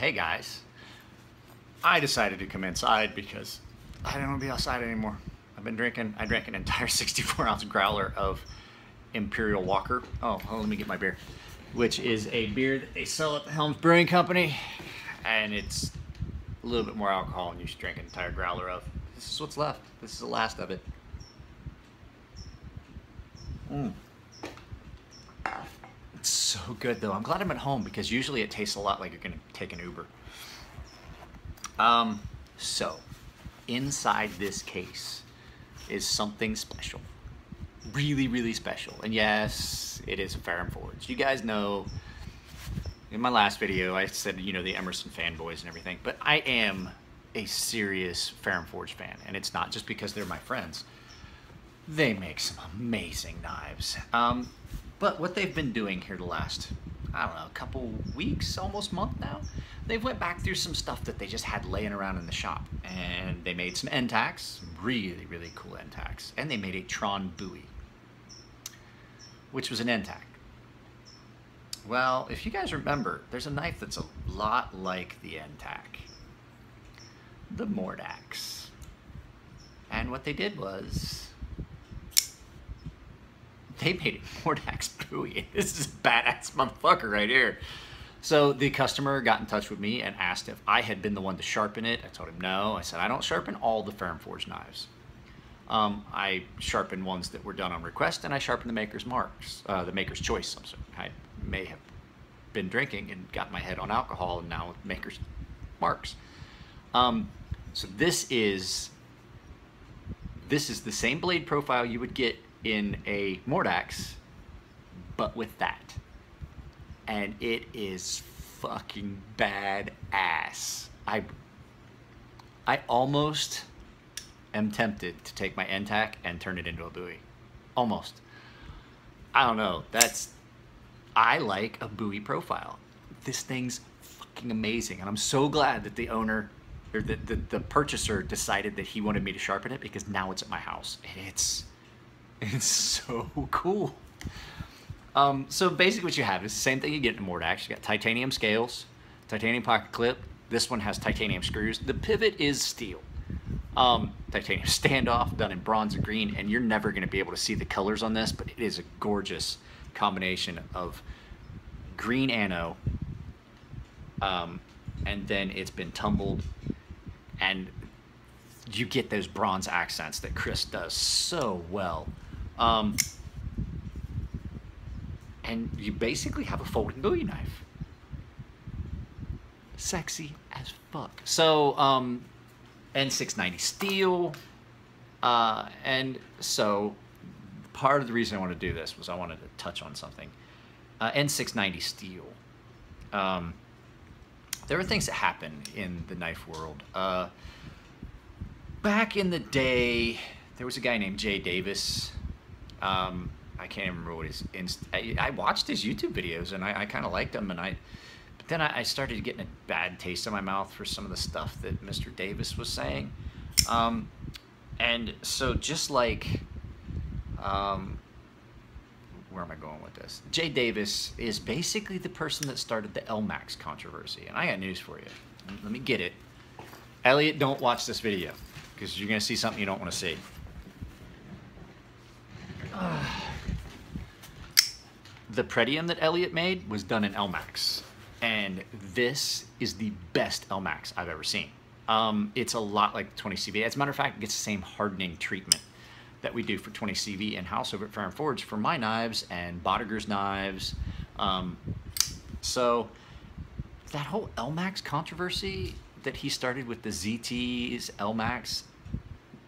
hey guys, I decided to come inside because I don't want to be outside anymore. I drank an entire 64-ounce growler of Imperial Walker. Oh, let me get my beer. Which is a beer that they sell at the Helms Brewing Company. And it's a little bit more alcohol than you should drink an entire growler of. This is what's left. This is the last of it. It's so good though. I'm glad I'm at home because usually it tastes a lot like you're gonna take an Uber. So inside this case is something special. Really, really special. And yes, it is a Ferrum Forge. You guys know, in my last video, I said, you know, the Emerson fanboys and everything, but I am a serious Ferrum Forge fan, and it's not just because they're my friends. They make some amazing knives. But what they've been doing here the last, I don't know, a couple weeks, almost month now, they've went back through some stuff that they just had laying around in the shop. And they made some end tacks, really, really cool end tacks. And they made a Tron buoy, which was an end tack. Well, if you guys remember, there's a knife that's a lot like the end tack, the Mordax. And what they did was, they made a Mordax buoy. This is a badass motherfucker right here. So the customer got in touch with me and asked if I had been the one to sharpen it. I told him no. I said, I don't sharpen all the Ferrum Forge knives. I sharpen ones that were done on request, and I sharpen the maker's marks, the maker's choice. I'm sorry. I may have been drinking and got my head on alcohol, and now maker's marks. So this is the same blade profile you would get in a Mordax, but with that. And it is fucking badass. I almost am tempted to take my end tack and turn it into a buoy. Almost. I don't know. I like a buoy profile. This thing's fucking amazing. And I'm so glad that the owner, or the purchaser decided that he wanted me to sharpen it, because now it's at my house. And it's so cool. So basically what you have is the same thing you get in a Mordax. You got titanium scales, titanium pocket clip. This one has titanium screws. The pivot is steel. Titanium standoff done in bronze and green, and you're never going to be able to see the colors on this, but it is a gorgeous combination of green anno, and then it's been tumbled, and you get those bronze accents that Chris does so well. And you basically have a folding buoy knife. Sexy as fuck. So, N690 steel. And so, part of the reason I wanted to do this was I wanted to touch on something. N690 steel. There are things that happen in the knife world. Back in the day, there was a guy named Jay Davis. I can't even remember what I watched his YouTube videos, and I kind of liked him, but then I started getting a bad taste in my mouth for some of the stuff that Mr. Davis was saying. And so just like, where am I going with this? Jay Davis is basically the person that started the LMAX controversy, and I got news for you. Let me get it. Elliot, don't watch this video, because you're going to see something you don't want to see. The Pretium that Elliot made was done in LMAX, and this is the best LMAX I've ever seen. It's a lot like 20CV. As a matter of fact, it gets the same hardening treatment that we do for 20CV in-house over at Ferrum Forge for my knives and Bodiger's knives. So that whole LMAX controversy that he started with the ZT's LMAX,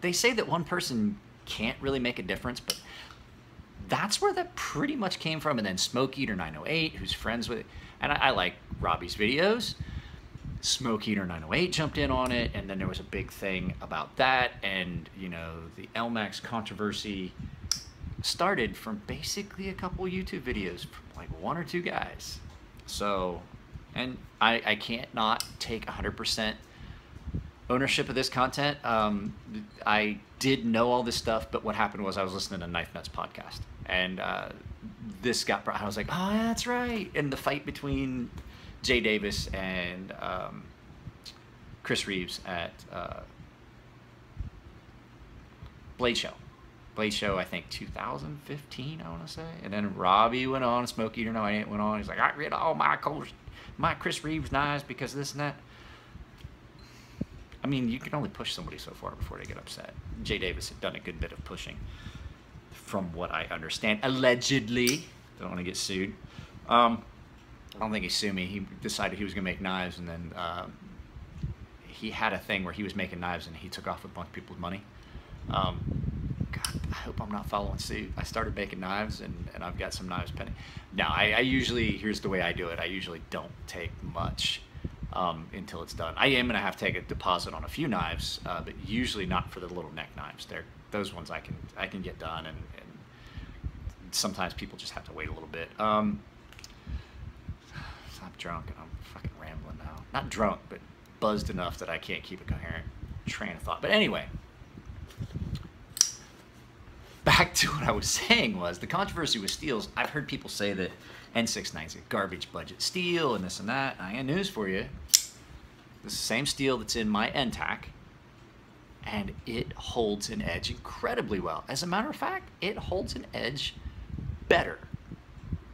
they say that one person can't really make a difference, but that's where that pretty much came from. And then Smoke Eater 908, who's friends with it, and I like Robbie's videos. Smoke Eater 908 jumped in on it, and then there was a big thing about that, and you know, the LMAX controversy started from basically a couple YouTube videos from like one or two guys. So, and I can't not take 100% ownership of this content. I did know all this stuff, but what happened was I was listening to Knife Nuts podcast, and this got brought. I was like, oh, that's right. And the fight between Jay Davis and Chris Reeves at Blade Show. Blade Show, I think 2015, I want to say. And then Robbie went on, Smoke Eater No Ant went on. He's like, I rid all my Chris Reeves knives because of this and that. I mean, you can only push somebody so far before they get upset. Jay Davis had done a good bit of pushing, from what I understand. Allegedly. Don't want to get sued. I don't think he sued me. He decided he was going to make knives, and then he had a thing where he was making knives, and he took off a bunch of people's money. God, I hope I'm not following suit. I started making knives, and I've got some knives pending. No, I usually, here's the way I do it. I usually don't take much until it's done. I am going to have to take a deposit on a few knives, but usually not for the little neck knives. Those ones I can get done, and sometimes people just have to wait a little bit. I'm drunk, and I'm fucking rambling now. Not drunk, but buzzed enough that I can't keep a coherent train of thought. But anyway, back to what I was saying was the controversy with steels. I've heard people say that N69 is a garbage budget steel and this and that. I got news for you. This is the same steel that's in my NTAC, and it holds an edge incredibly well. As a matter of fact, it holds an edge better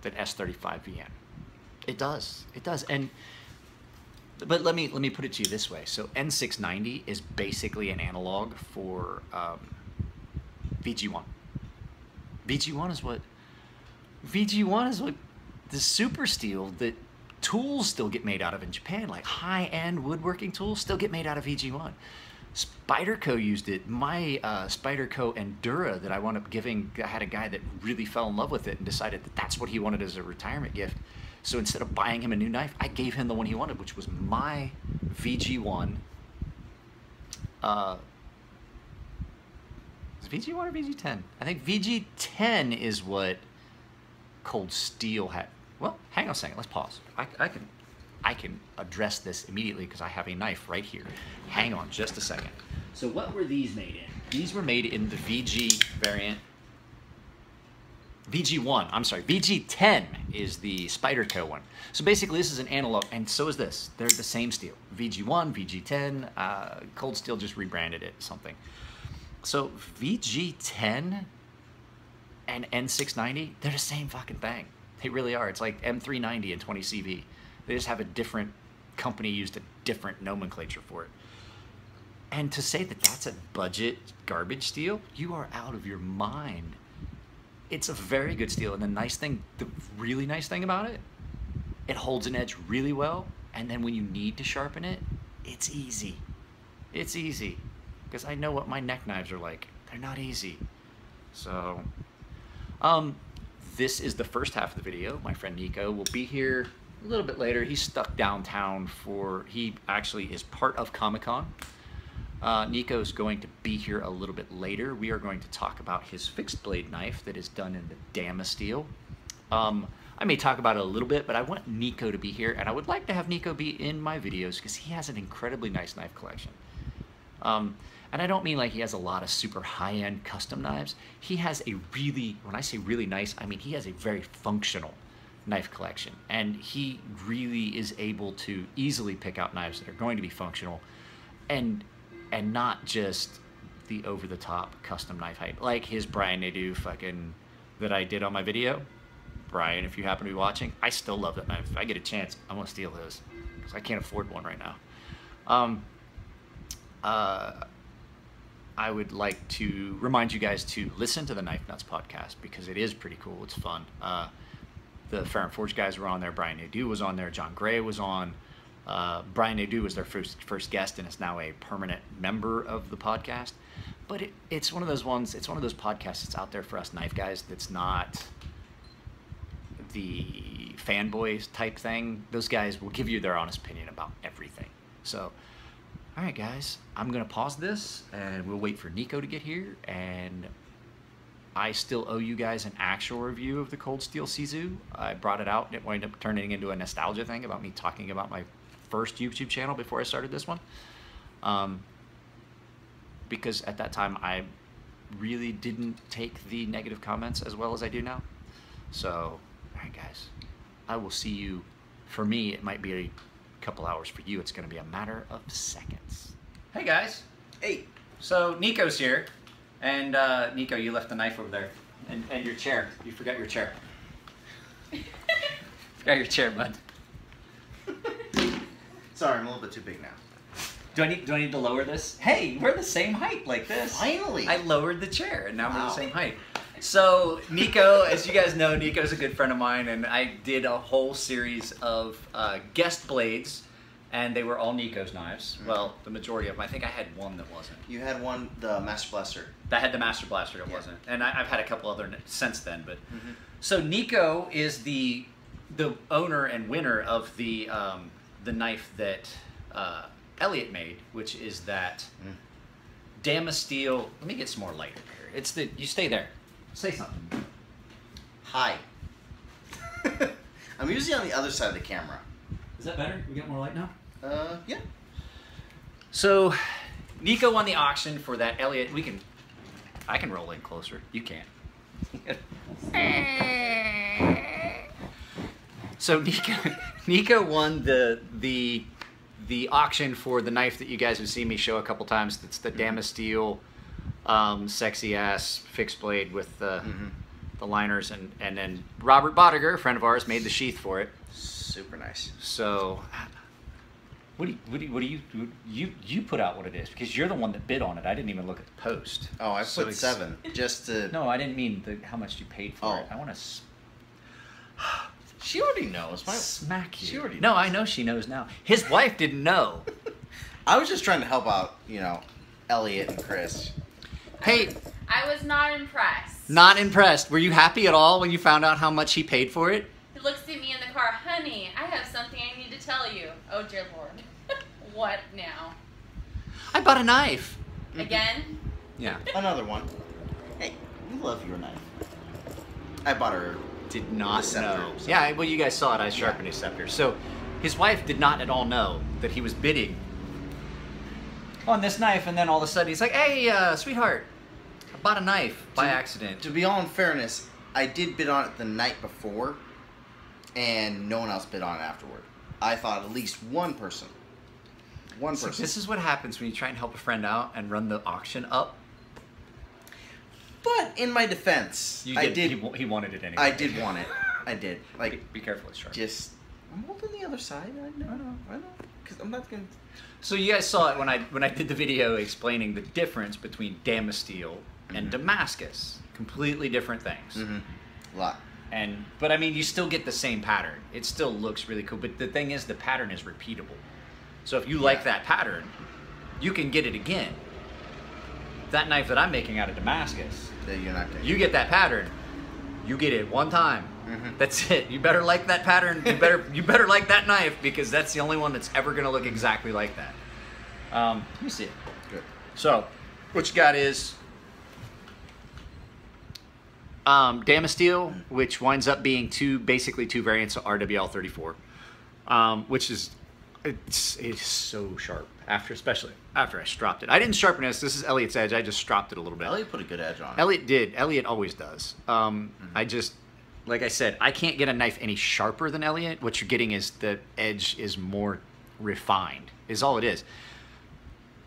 than S35VN. It does. It does. But let me put it to you this way. So N690 is basically an analog for VG1. VG1 is what the super steel that tools still get made out of in Japan, like high-end woodworking tools still get made out of VG1. Spyderco used it. My Spyderco Endura that I wound up giving, I had a guy that really fell in love with it and decided that that's what he wanted as a retirement gift. So instead of buying him a new knife, I gave him the one he wanted, which was my VG1. Is it VG1 or VG10? I think VG10 is what Cold Steel had. Well, hang on a second. Let's pause. I can address this immediately because I have a knife right here. Hang on just a second. So what were these made in? These were made in the VG variant. VG1, I'm sorry, VG10 is the Spyderco one. So basically this is an analog, and so is this. They're the same steel. VG1, VG10, Cold Steel just rebranded it something. So VG10 and N690, they're the same fucking thing. They really are. It's like M390 and 20CV. They just have a different company used a different nomenclature for it. And to say that that's a budget garbage steel, you are out of your mind. It's a very good steel, and the really nice thing about it, it holds an edge really well, and then when you need to sharpen it, it's easy. It's easy, because I know what my neck knives are like. They're not easy. So, this is the first half of the video. My friend Nico will be here a little bit later. He's stuck downtown he actually is part of Comic-Con. Nico's going to be here a little bit later. We are going to talk about his fixed blade knife that is done in the Dama steel. I may talk about it a little bit, but I want Nico to be here, and I would like to have Nico be in my videos because he has an incredibly nice knife collection. And I don't mean like he has a lot of super high-end custom knives. He has a really, when I say really nice, I mean he has a very functional knife collection, and he really is able to easily pick out knives that are going to be functional and not just the over-the-top custom knife hype, like his Brian Nadeau fucking that I did on my video. Brian, if you happen to be watching, I still love that knife. If I get a chance, I'm gonna steal his because I can't afford one right now. I would like to remind you guys to listen to the Knife Nuts podcast because it is pretty cool. It's fun. The Fair and Forge guys were on there. Brian Nadeau was on there. John Gray was on. Brian Nadeau was their first guest and is now a permanent member of the podcast. But it's one of those ones. It's one of those podcasts that's out there for us knife guys. That's not the fanboys type thing. Those guys will give you their honest opinion about everything. So, all right, guys, I'm gonna pause this and we'll wait for Nico to get here. And I still owe you guys an actual review of the Cold Steel Sizu. I brought it out and it wound up turning into a nostalgia thing about me talking about my first YouTube channel before I started this one. Because at that time I really didn't take the negative comments as well as I do now. So, all right, guys, I will see you For me, it might be a couple hours. For you, it's going to be a matter of seconds. Hey guys. Hey. So Nico's here, and Nico, you left the knife over there, and your chair. You forgot your chair. Forgot your chair, bud. Sorry, I'm a little bit too big now. Do I need to lower this? Hey, we're the same height like this. Finally. I lowered the chair, and now we're the same height. So Nico, as you guys know, Nico's a good friend of mine, and I did a whole series of guest blades, and they were all Nico's knives. Mm-hmm. Well, the majority of them. I think I had one that wasn't. You had one, the Master Blaster. That had the Master Blaster that wasn't. And I've had a couple other since then. But So Nico is the owner and winner of the knife that Elliot made, which is that Damasteel. Let me get some more light over here. It's the, you stay there. Say something. Hi. I'm usually on the other side of the camera. Is that better? We got more light now? Yeah. So, Nico won the auction for that Elliot. I can roll in closer. You can't. So Nico won the auction for the knife that you guys have seen me show a couple times. It's the Damasteel sexy ass fixed blade with the liners, and then Robert Bodiger, a friend of ours, made the sheath for it. Super nice. So, what do you put out what it is, because you're the one that bid on it. I didn't even look at the post. Oh, I put 7 just to. No, I didn't mean how much you paid for it. I want to. She already knows. Smack you. She already knows. No, I know she knows now. His wife didn't know. I was just trying to help out, Elliot and Chris. Hey. I was not impressed. Not impressed. Were you happy at all when you found out how much he paid for it? He looks at me in the car, honey, I have something I need to tell you. Oh, dear Lord. What now? I bought a knife. Again? Yeah. Another one. Hey, we love your knife. I bought her. Did not know. So. Yeah, well, you guys saw it. I sharpened his scepter. So his wife did not at all know that he was bidding on this knife, and then all of a sudden he's like, hey, sweetheart, I bought a knife by accident. To be all in fairness, I did bid on it the night before, and no one else bid on it afterward. I thought at least one person. So this is what happens when you try and help a friend out and run the auction up. But in my defense, he wanted it anyway. I did want it. I did. Like, be careful, it's sharp. Just, I'm holding the other side. I know. Because I'm not going to... So you guys saw it when I did the video explaining the difference between Damasteel and Damascus. Completely different things. A lot. But I mean, you still get the same pattern. It still looks really cool. But the thing is, the pattern is repeatable. So if you like that pattern, you can get it again. That knife that I'm making out of Damascus, you get that pattern, you get it one time. That's it. You better like that pattern. You better like that knife, because that's the only one that's ever going to look exactly like that. Let me see it. Good. So, what you got is Damasteel, which winds up being basically two variants of RWL34, which is it's so sharp. Especially after I stropped it. I didn't sharpen this. This is Elliot's edge. I just stropped it a little bit. Elliot put a good edge on it. Elliot did. Elliot always does. I just, like I said, I can't get a knife any sharper than Elliot. What you're getting is the edge is more refined, is all it is.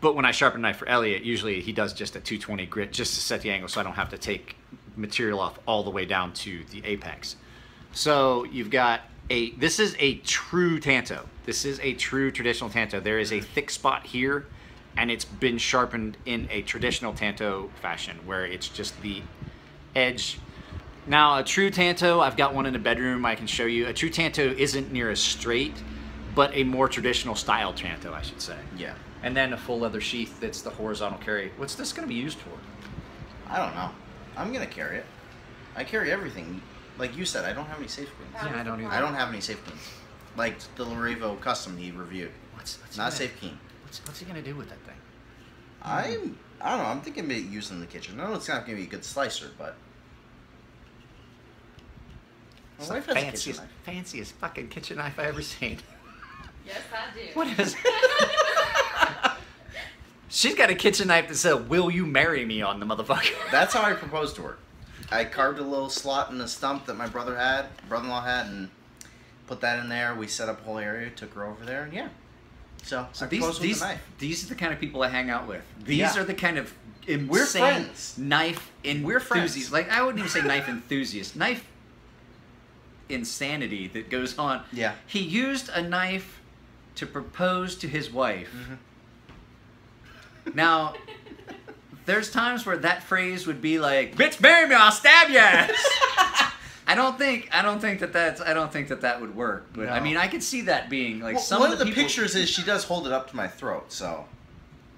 But when I sharpen a knife for Elliot, usually he does just a 220 grit just to set the angle so I don't have to take material off all the way down to the apex. So you've got this is a true Tanto. This is a true traditional Tanto. There is a thick spot here, and it's been sharpened in a traditional Tanto fashion where it's just the edge. Now, a true Tanto, I've got one in the bedroom I can show you. A true Tanto isn't near as straight, but a more traditional style Tanto, I should say. Yeah. And then a full leather sheath that's the horizontal carry. What's this going to be used for? I don't know. I'm going to carry it. I carry everything. Like you said, I don't have any safe pins. Yeah, I don't either. I don't have any safe pins. Like the Larevo custom he reviewed. Not safe keen. What's he gonna do with that thing? I don't know. I'm thinking about using in the kitchen. I know it's not gonna be a good slicer, but my wife has a kitchen knife. Fanciest fucking kitchen knife I ever seen. Yes, I do. What is it? She's got a kitchen knife that said, "Will you marry me?" on the motherfucker. That's how I proposed to her. I carved a little slot in the stump that my brother-in-law had, and Put that in there. We set up a whole area. Took her over there, and yeah. So I proposed with the knife. These are the kind of people I hang out with. These Yeah. are the kind of We're insane friends. knife We're friends. enthusiasts. Like, I wouldn't even say knife enthusiast. Knife insanity that goes on. Yeah. He used a knife to propose to his wife. Now, there's times where that phrase would be like, "Bitch, marry me, I'll stab your ass." I don't think that would work. But I No. mean, I could see that being like some one of the people... pictures is she does hold it up to my throat, so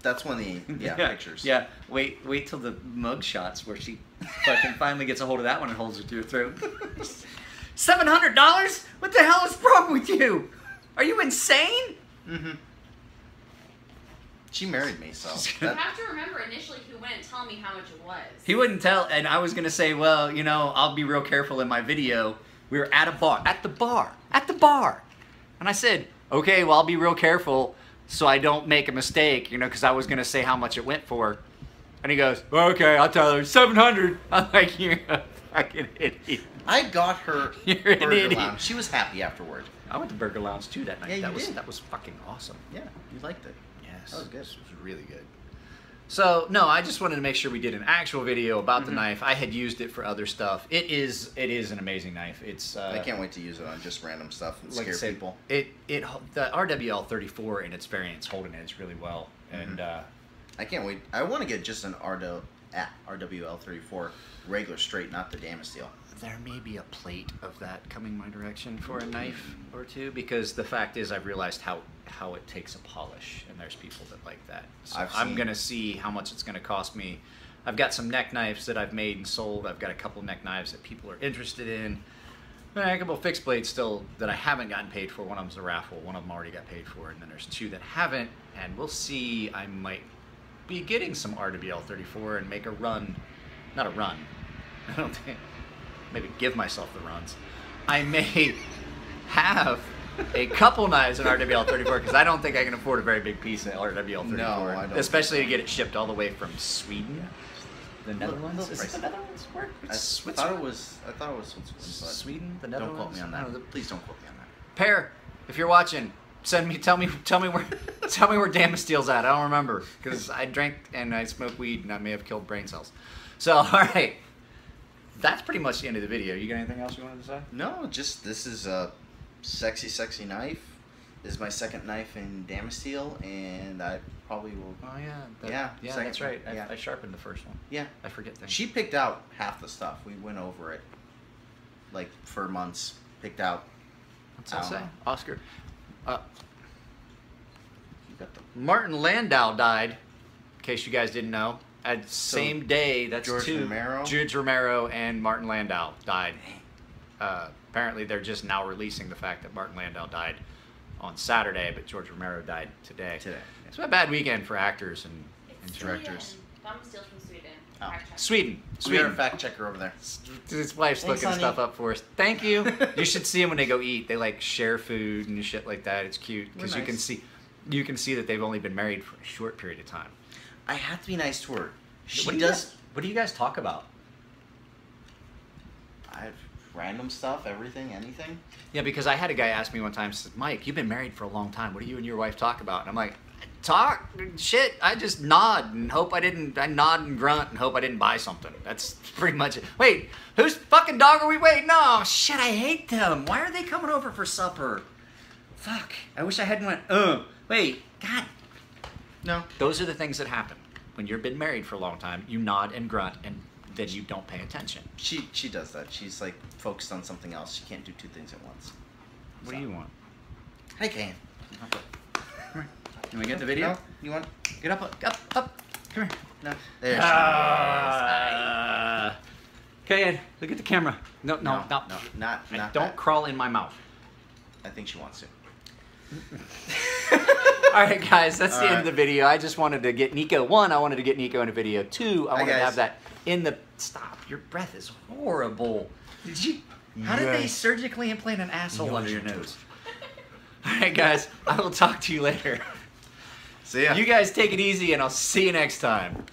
that's one of the pictures. Yeah, wait till the mug shots where she fucking finally gets a hold of that one and holds it to her throat. $700? What the hell is wrong with you? Are you insane? She married me, so You have to remember, initially he wouldn't tell me how much it was. He wouldn't tell, and I was gonna say, well, you know, I'll be real careful in my video. We were at the bar, and I said, okay, well, I'll be real careful so I don't make a mistake, you know, because I was gonna say how much it went for, and he goes, okay, I'll tell her $700. I'm like, you're a fucking idiot. I got her You're an Burger idiot. Lounge. She was happy afterward. I went to Burger Lounge too that night. Yeah, you did. That was fucking awesome. Yeah, you liked it. Yes, That was good. This was really good. So no, I just wanted to make sure we did an actual video about the knife. I had used it for other stuff. It is an amazing knife. It's I can't wait to use it on just random stuff and like I scare said, people. The RWL 34 in its variants holding edge really well, and I can't wait. I want to get just an RWL 34 regular straight, not the Damasteel. there may be a plate of that coming my direction for a knife or two, because the fact is I've realized how it takes a polish, and there's people that like that. So I'm gonna see how much it's gonna cost me. I've got some neck knives that I've made and sold. I've got a couple neck knives that people are interested in. And a couple of fixed blades still that I haven't gotten paid for. One of them's a raffle, one of them already got paid for, and then there's two that haven't, and we'll see. I might be getting some RWL 34 and make a run. Not a run. I don't think. Maybe give myself the runs. I may have a couple knives in RWL 34 because I don't think I can afford a very big piece of RWL 34. No, I don't especially to think so. get it shipped all the way from Sweden. The Netherlands? Is it the Netherlands? Where? I thought it was Switzerland. But Sweden? The don't Netherlands? quote me on I don't know. that. Please don't quote me on that. Pear, if you're watching, tell me where Damasteel's at. I don't remember because I drank and I smoked weed and I may have killed brain cells. So, all right, that's pretty much the end of the video. You got anything else you wanted to say? No, just this is a sexy, sexy knife. This is my second knife in Damasteel, and I probably will. Oh yeah, Yeah, that's second right. one, yeah. I sharpened the first one. Yeah, I forget things. she picked out half the stuff. We went over it, like for months. Picked out. What's that I don't say? know. Oscar. You got the Martin Landau died. In case you guys didn't know, at the same day. That's George two. Romero? George Romero and Martin Landau died. Apparently, they're just now releasing the fact that Martin Landau died on Saturday, but George Romero died today. Today. It's been a bad weekend for actors and It's directors. Damasteel's from Sweden. Oh. Fact check. Sweden. We got a Sweden. fact checker over there. His wife's Thanks, looking honey. stuff up for us. Thank you. You should see them when they go eat. They like share food and shit like that. It's cute because We're you can nice. see that they've only been married for a short period of time. I have to be nice to her. She What do does. what do you guys talk about? I have random stuff, everything, anything. Yeah, because I had a guy ask me one time, said, Mike, you've been married for a long time. What do you and your wife talk about? And I'm like, talk? Shit, I just nod and hope I nod and grunt and hope I didn't buy something. That's pretty much it. Wait, whose fucking dog are we waiting? Oh, shit, I hate them. Why are they coming over for supper? Fuck, I wish I hadn't went, wait, God. No. Those are the things that happen. When you've been married for a long time, you nod and grunt and then you don't pay attention. She does that. She's like focused on something else. She can't do two things at once. What do you want? Hey, Kane. Can we get the video? No? You want? Get up. Come here. No. There she Okay, Ed, look at the camera. No. Not Don't that. crawl in my mouth. I think she wants to. All right, guys, that's All the end right. of the video. I just wanted to get Nico. One, I wanted to get Nico in a video. Two, I wanted to guys. have that in the... Stop. Your breath is horrible. Did you... How did they Yes. surgically implant an asshole under your nose? All right, guys, I will talk to you later. See ya. You guys take it easy, and I'll see you next time.